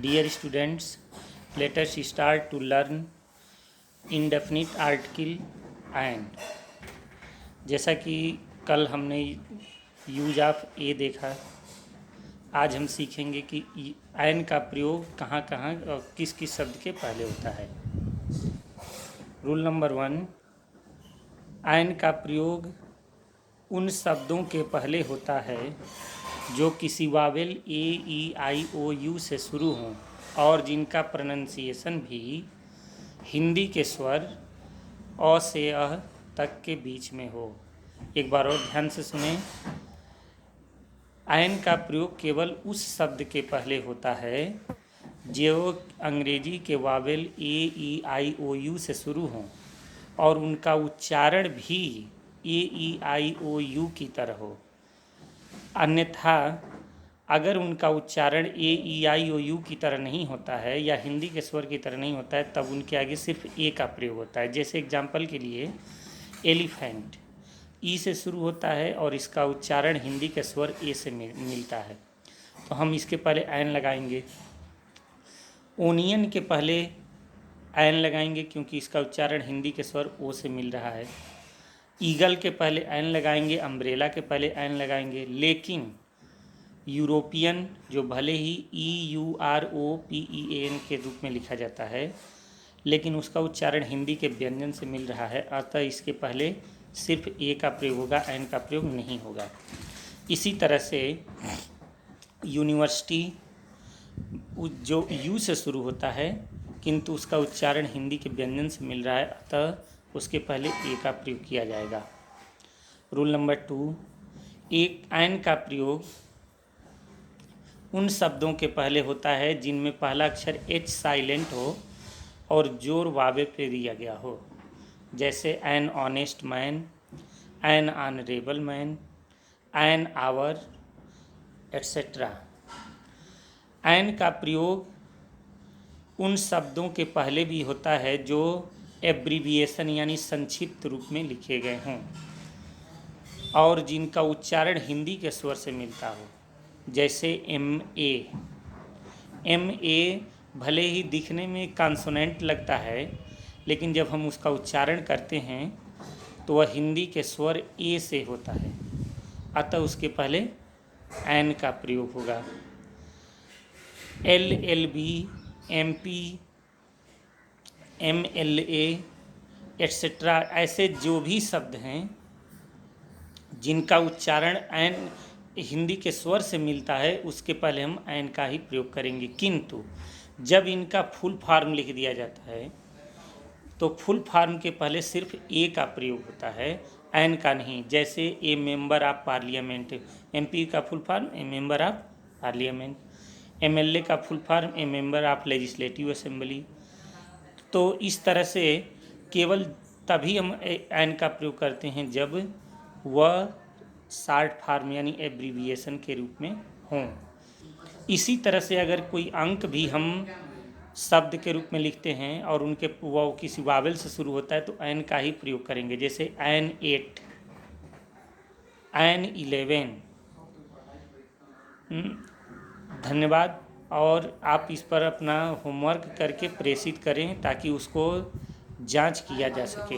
Dear students, let us start to learn indefinite article and। जैसा कि कल हमने यूज ऑफ ए देखा, आज हम सीखेंगे कि एन का प्रयोग कहाँ कहाँ और किस किस शब्द के पहले होता है। रूल नंबर 1, एन का प्रयोग उन शब्दों के पहले होता है जो किसी Wavell A E I O you से शुरू हों और जिनका प्रोनंसिएशन भी हिंदी के स्वर अ से अह तक के बीच में हो। एक बार और ध्यान से सुने। एन का प्रयोग केवल उस शब्द के पहले होता है जो अंग्रेजी के Wavell A E I O you से शुरू हों और उनका उच्चारण भी ए ई आई ओ यू की तरह हो। अन्यथा अगर उनका उच्चारण ए ई आई ओ यू की तरह नहीं होता है या हिंदी के स्वर की तरह नहीं होता है, तब उनके आगे सिर्फ ए का प्रयोग होता है। जैसे एग्जाम्पल के लिए एलिफेंट ई से शुरू होता है और इसका उच्चारण हिंदी के स्वर ए से मिलता है, तो हम इसके पहले एन लगाएंगे। ओनियन के पहले एन लगाएंगे क्योंकि इसका उच्चारण हिंदी के स्वर ओ से मिल रहा है। ईगल के पहले एन लगाएंगे, अम्ब्रेला के पहले एन लगाएंगे। लेकिन यूरोपियन, जो भले ही EUROPEAN के रूप में लिखा जाता है, लेकिन उसका उच्चारण हिंदी के व्यंजन से मिल रहा है, अतः इसके पहले सिर्फ ए का प्रयोग होगा, एन का प्रयोग नहीं होगा। इसी तरह से यूनिवर्सिटी जो यू से शुरू होता है किंतु उसका उच्चारण हिंदी के व्यंजन से मिल रहा है, अतः उसके पहले ए का प्रयोग किया जाएगा। रूल नंबर 2, एक एन का प्रयोग उन शब्दों के पहले होता है जिनमें पहला अक्षर एच साइलेंट हो और जोर वावे पे दिया गया हो। जैसे an honest man, an honourable man, an hour etcetera. An का प्रयोग उन शब्दों के पहले भी होता है जो एब्रीविएशन यानी संक्षिप्त रूप में लिखे गए हों और जिनका उच्चारण हिंदी के स्वर से मिलता हो। जैसे एम ए भले ही दिखने में कॉन्सोनेंट लगता है, लेकिन जब हम उसका उच्चारण करते हैं तो वह हिंदी के स्वर ए से होता है, अतः उसके पहले एन का प्रयोग होगा। LLB, MP, MLA एट्सेट्रा, ऐसे जो भी शब्द हैं जिनका उच्चारण एन हिंदी के स्वर से मिलता है, उसके पहले हम एन का ही प्रयोग करेंगे। किंतु जब इनका फुल फॉर्म लिख दिया जाता है तो फुल फॉर्म के पहले सिर्फ ए का प्रयोग होता है, एन का नहीं। जैसे ए मेंबर ऑफ पार्लियामेंट, MP का full form A member of parliament, MLA का full form A member of legislative assembly. तो इस तरह से केवल तभी हम एन का प्रयोग करते हैं जब वह शॉर्ट फॉर्म यानी एब्रीविएशन के रूप में हों। इसी तरह से अगर कोई अंक भी हम शब्द के रूप में लिखते हैं और उनके वो किसी वावेल से शुरू होता है तो एन का ही प्रयोग करेंगे। जैसे एन 8, एन 11। धन्यवाद, और आप इस पर अपना होमवर्क करके प्रेषित करें ताकि उसको जांच किया जा सके।